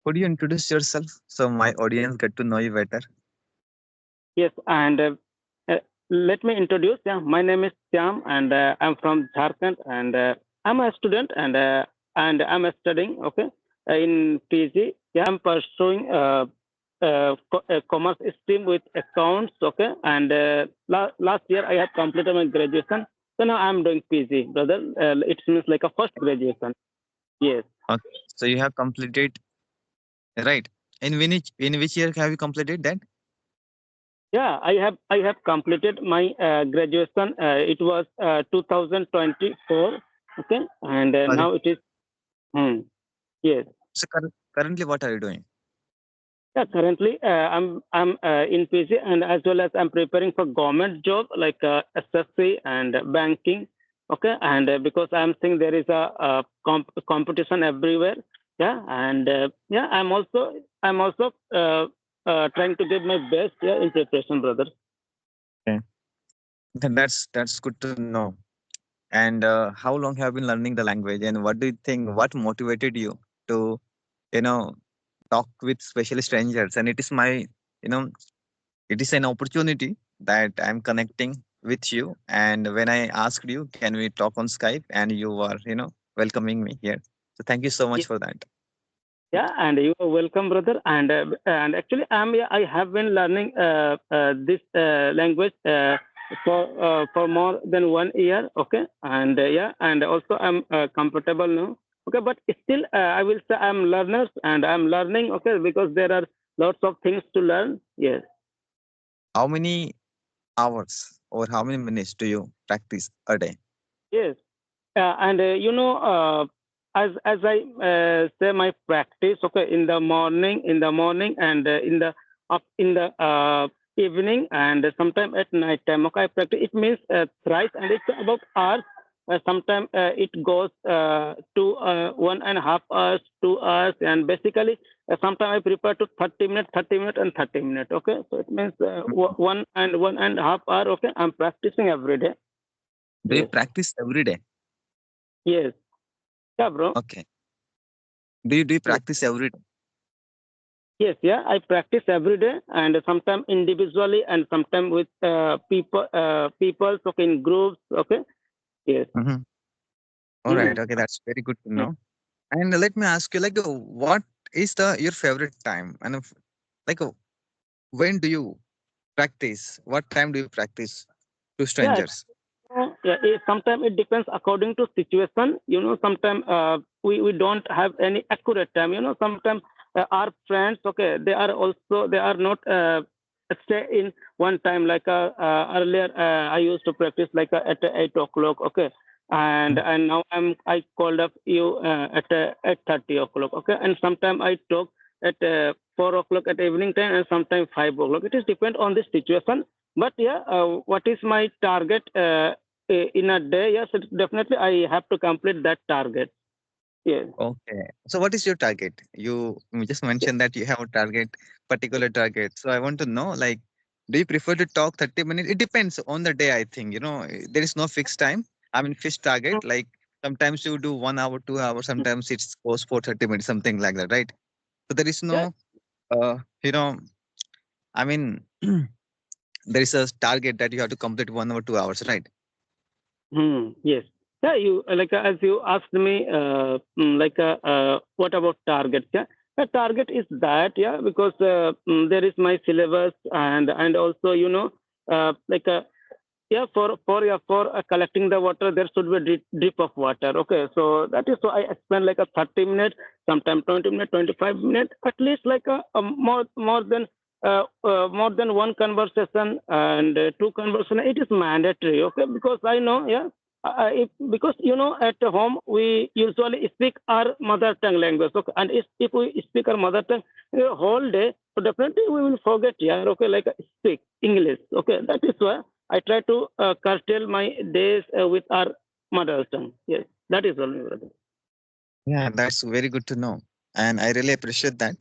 Could you introduce yourself so my audience get to know you better? Yes, and uh, let me introduce. Yeah, my name is Syam, and I'm from Jharkhand, and I'm a student, and I'm studying. Okay, in PG. Yeah, I'm pursuing a commerce stream with accounts. Okay, and last year I have completed my graduation. So now I'm doing PG, brother. It means like a first graduation. Yes. Okay. So you have completed, right? In which year have you completed that? Yeah, I have completed my graduation. It was 2024. Okay, and Sorry. now it is. Hmm, yes. So currently, what are you doing? Yeah, currently I'm in PG, and as well as I'm preparing for government job like SSC and banking. Okay, and because I'm seeing there is a competition everywhere. Yeah, and yeah, I'm also trying to give my best, yeah, in preparation, brother. Okay. Then that's good to know. And how long have you been learning the language? And what do you think? What motivated you to you know talk with special strangers? And it is my you know it is an opportunity that I'm connecting with you. And when I asked you, can we talk on Skype? And you were welcoming me here. So thank you so much for that. Yeah, and you are welcome, brother. And actually, I have been learning this language for more than 1 year. Okay, and yeah, and also I'm comfortable now. Okay, but still, I will say I'm learners and I'm learning. Okay, because there are lots of things to learn. Yes. How many hours or how many minutes do you practice a day? Yes. And as I say my practice, okay, in the morning, and in the evening, and sometime at night time. Okay, I practice. It means thrice, and it's about hours. Sometimes it goes to 1.5 hours, 2 hours, and basically sometimes I prepare to 30 minutes, 30 minutes, and 30 minutes. Okay, so it means Mhm. 1.5 hour. Okay, I'm practicing every day. Do you Yes, practice every day? yes, yeah, bro. Okay. Do you Yes. practice every day? Yes, yeah, I practice every day, and sometimes individually, and sometimes with people, okay, in groups. Okay, yes. Mhm. All right. Mm. Okay, that's very good to Mm. know. And let me ask you, what is the your favorite time? And like, when do you practice? What time do you practice to Yeah, strangers? yeah. Sometimes it depends according to situation. Sometimes we don't have any accurate time. Sometimes our friends, okay, they are not stay in one time. Like earlier, I used to practice like at 8 o'clock. Okay, and now I called up you at 8:30 o'clock. Okay, and sometimes I talk at 4 o'clock at evening time, and sometimes 5 o'clock. It is depend on the situation. But yeah, what is my target in a day? Yes, definitely I have to complete that target. Yes. Okay. So what is your target? You just mentioned that you have a target, particular target. So I want to know, do you prefer to talk 30 minutes? It depends on the day, I think. There is no fixed time. I mean, fixed target. Like sometimes you do 1 hour, 2 hours, sometimes it goes for 30 minutes, something like that, right? So there is Yeah. no, uh, you know, I mean, there is a target that you have to complete 1 or 2 hours, right? Yes. Yeah. You like as you asked me, what about targets? Yeah. The target is that, yeah, because there is my syllabus, and also like yeah, for collecting the water, there should be a drip of water. Okay, so that is why I spend like a 30 minutes, sometimes 20 minutes, 25 minutes, at least like a more than one conversation, and two conversation. It is mandatory. Okay, because I know, yeah. Because at home we usually speak our mother tongue language. Okay, and if we speak our mother tongue the whole day, so definitely we will forget. Yeah, okay, like speak English. Okay, that is why I try to curtail my days with our mother tongue. Yes, that is all, my brother. Yeah, that's very good to know. And I really appreciate that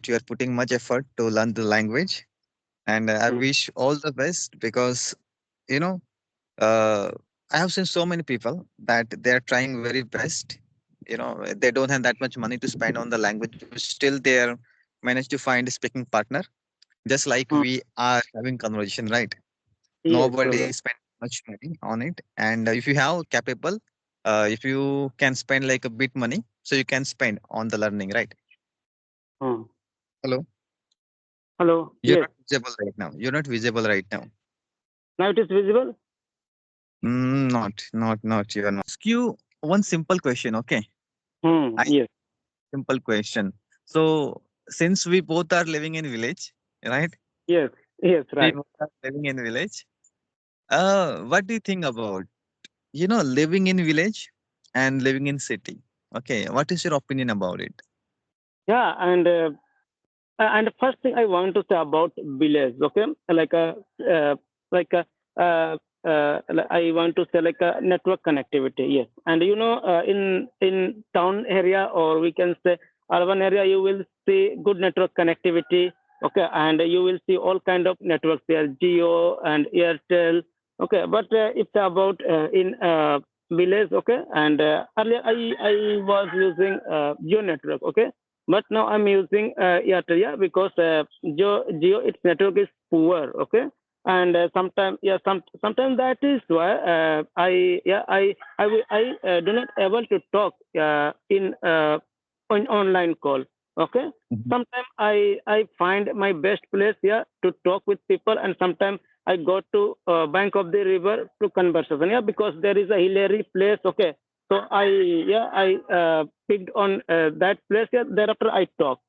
you are putting much effort to learn the language. And I Mm. wish all the best because, you know, uh, I have seen so many people that they are trying very best, they don't have that much money to spend on the language, but still they are managed to find a speaking partner, just like Hmm. we are having conversation, right? Yes, Nobody brother. spend much money on it, and if you have capable, if you can spend like a bit money, so you can spend on the learning, right? Hmm. Hello, Hello. you're Yes. not visible right now. You're not visible right now. Now it is visible. Not. You're not. Ask you one simple question, okay? Hmm. I Yes. simple question. So since we both are living in village, right? Yes. Yes. We Right. both are living in village. What do you think about living in village and living in city? Okay, what is your opinion about it? Yeah. And the first thing I want to say about village, okay, like a I want to say like a network connectivity. Yes, and in town area, or we can say urban area, you will see good network connectivity. Okay, and you will see all kind of networks there, Geo and Airtel. Okay, but it's about in village. Okay, and earlier I was using Geo network. Okay, but now I'm using Airtel, yeah, because Geo its network is poor, okay, and sometimes, yeah, sometimes that is why I do not able to talk in on online call, okay. Mhm. Sometimes I find my best place here to talk with people, and sometimes I go to bank of the river to conversation, yeah, because there is a hilary place, okay. So I picked on that place. Yeah, thereafter I talk.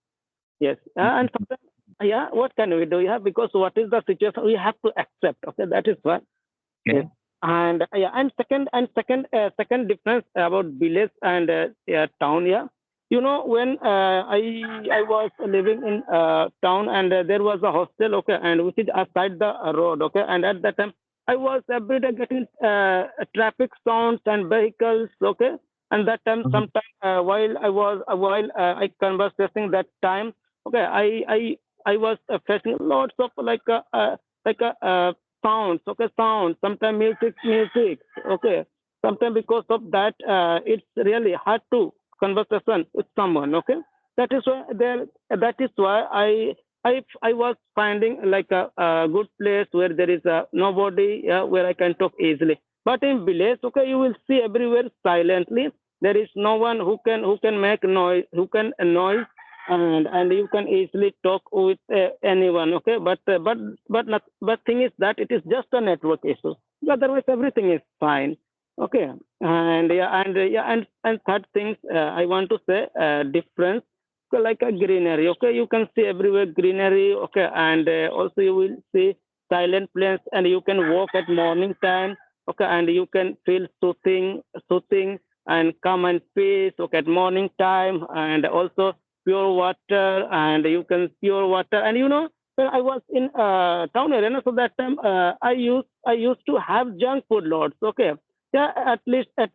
Yes, and sometimes, yeah, what can we do? Yeah, because what is the situation? We have to accept. Okay, that is what. Yes, Okay. and yeah, second difference about village and yeah, town. Yeah, when I was living in town, and there was a hostel. Okay, and which is aside the road. Okay, and at that time I was every day getting traffic sounds and vehicles. Okay, and that time Mhm. sometime while I conversing that time. Okay, I was facing lots of like a sounds, okay, sounds, sometimes music, okay. Sometimes because of that, it's really hard to conversation with someone, okay. That is why I was finding like a good place where there is nobody, where I can talk easily. But in village, okay, you will see everywhere silently. There is no one who can make noise, who can noise, and you can easily talk with anyone, okay. But thing is that it is just a network issue. Otherwise everything is fine, okay. And third things, I want to say difference. So like a greenery, okay, you can see everywhere greenery, okay, and also you will see silent place, and you can walk at morning time, okay, and you can feel soothing and calm and peace, okay, at morning time. And also pure water, and you can pure water. And when I was in town area, so that time I used to have junk food lots, okay. Yeah, at least at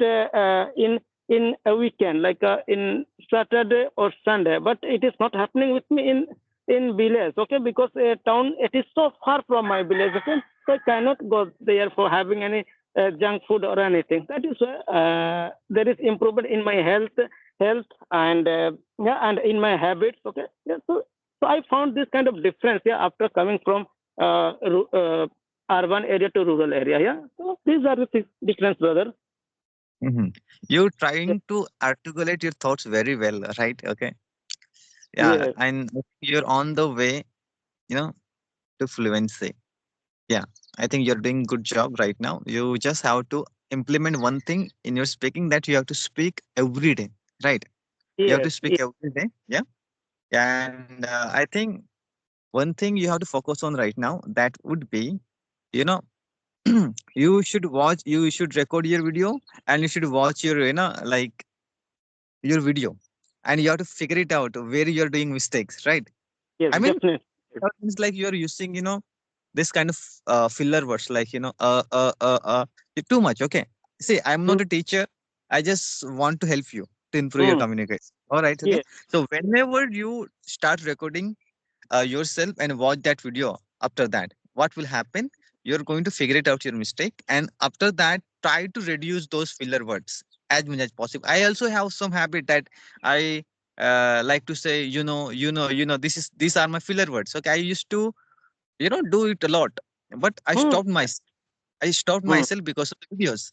in a weekend, like in Saturday or Sunday. But it is not happening with me in village, okay, because town, it is so far from my village, okay. So I cannot go there for having any junk food or anything. That is why there is improvement in my health, and yeah, and in my habits, okay. Yeah, so I found this kind of difference, yeah, after coming from urban area to rural area, yeah. So these are the difference, brother. Mhm. You're Yeah. trying to articulate your thoughts very well, right? Okay. Yeah, Yes. and you're on the way, you know, to fluency. Yeah, I think you're doing good job right now. You just have to implement one thing in your speaking, that you have to speak every day, right? You have Yes. to speak every day. Yeah. And I think one thing you have to focus on right now, that would be, you know, you should record your video, and you should watch your, like your video, and you have to figure it out where you're doing mistakes, right? Yes. I mean, Definitely. things like you're using, this kind of filler words, like, too much. Okay. See, I'm Mm, not a teacher. I just want to help you to improve your mm, communication. All right. Okay. yes. So whenever you start recording yourself and watch that video, after that, what will happen? You're going to figure it out your mistake, and after that, try to reduce those filler words as much as possible. I also have some habit that I like to say, these are my filler words. Okay, I used to, do it a lot, but Hmm. I stopped Hmm. myself because of the videos.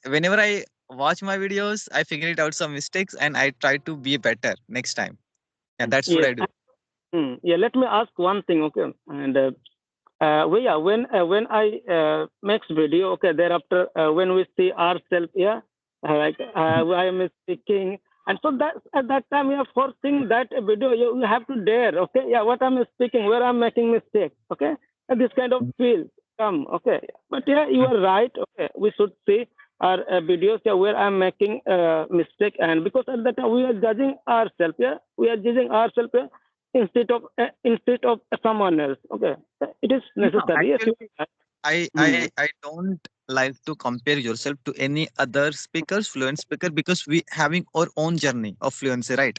Whenever I watch my videos, I figure it out some mistakes and I try to be better next time. And that's what Yes. I do. Yeah. Let me ask one thing. Okay. And yeah, when I makes video, okay, thereafter when we see ourselves, yeah, like Mhm. I am speaking, and so that at that time we are forcing that video. You have to dare, okay, yeah, what I'm speaking, where I'm making mistake, okay, and this kind of feel come, okay, but yeah, you Mhm. are right, okay, we should see our videos, yeah, where I'm making mistake, and because at that time we are judging ourselves, yeah, we are judging ourselves, yeah, instead of someone else, okay, it is No, necessary. Yes, you actually, are. I, Hmm. I, I don't like to compare yourself to any other speakers, fluent speaker, because we having our own journey of fluency, right?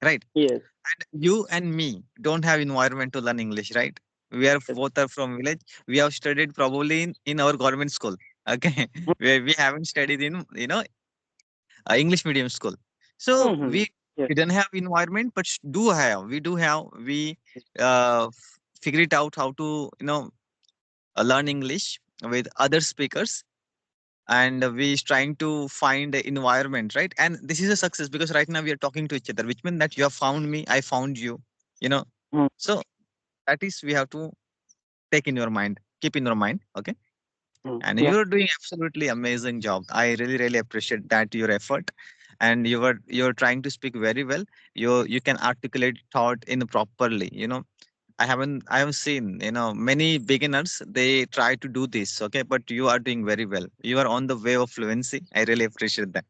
Right. Yes. And you and me don't have environment to learn English, right? We are Yes. both are from village. We have studied probably in our government school. Okay. Where we haven't studied in, English medium school. So Hmm. we Yes. didn't have environment, but we figure it out how to, learn English with other speakers, and we is trying to find the environment, right? And this is a success because right now we are talking to each other, which means that you have found me, I found you, you know. Hmm. So that is we have to take in your mind, keep in your mind, okay? Hmm. And Yeah. you're doing absolutely amazing job. I really, really appreciate that your effort, and you're trying to speak very well. You can articulate thought in properly. I haven't seen, many beginners, they try to do this, okay, but you are doing very well. You are on the way of fluency. I really appreciate that.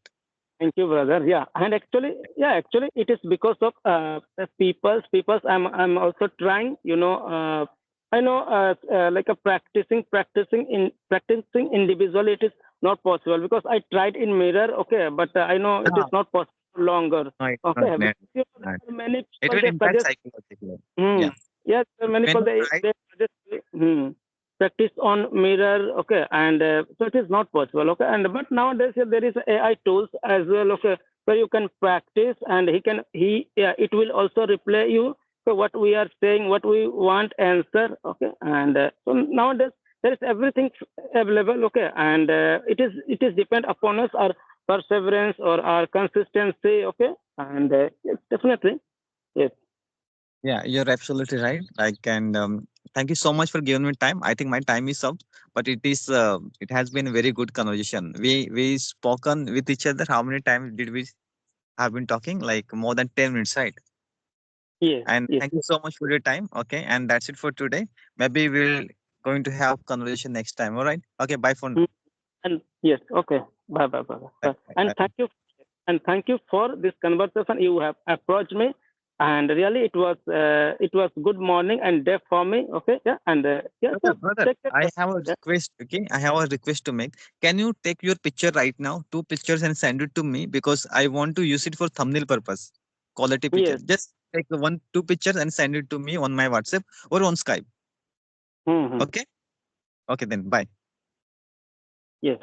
Thank you, brother. Yeah, and actually, yeah, actually, it is because of the people's. I'm also trying. I know, like a practicing individually, it is not possible because I tried in mirror. Okay, but I know it is Ah, not possible longer. no, it's not Okay, net. because there Not. are many It people will they impact suggest. psychologically. Hmm. Yeah. Yes, there are many When people you try, they suggest practice on mirror. Okay, and so it is not possible. Okay, and but nowadays yeah, there is AI tools as well. Okay, where you can practice, and he yeah, it will also replay you. So what we are saying, what we want answer. Okay, and so nowadays there is everything available. Okay, and it is depend upon us our perseverance or our consistency. Okay, and yes, definitely yes. yeah, you're absolutely right. Like, and thank you so much for giving me time. I think my time is up, but it has been a very good conversation. We spoken with each other. How many times did we have been talking? Like more than 10 minutes, right? Yes, And yes. thank you so much for your time. Okay, and that's it for today. Maybe we'll going to have conversation next time. All right. Okay. Bye for now. Mm, and yes, okay. Bye, bye, bye, Bye. bye. And Bye. Bye. thank you for this conversation. You have approached me, and really, it was good morning and day for me. Okay, yeah, and yeah, Brother, so brother, take care. I have a Yeah. request. Okay, I have a request to make. Can you take your picture right now, two pictures, and send it to me because I want to use it for thumbnail purpose. Quality picture. Yes. Just take the one, two pictures and send it to me on my WhatsApp or on Skype. Mm-hmm. Okay. Okay then. Bye. Yes.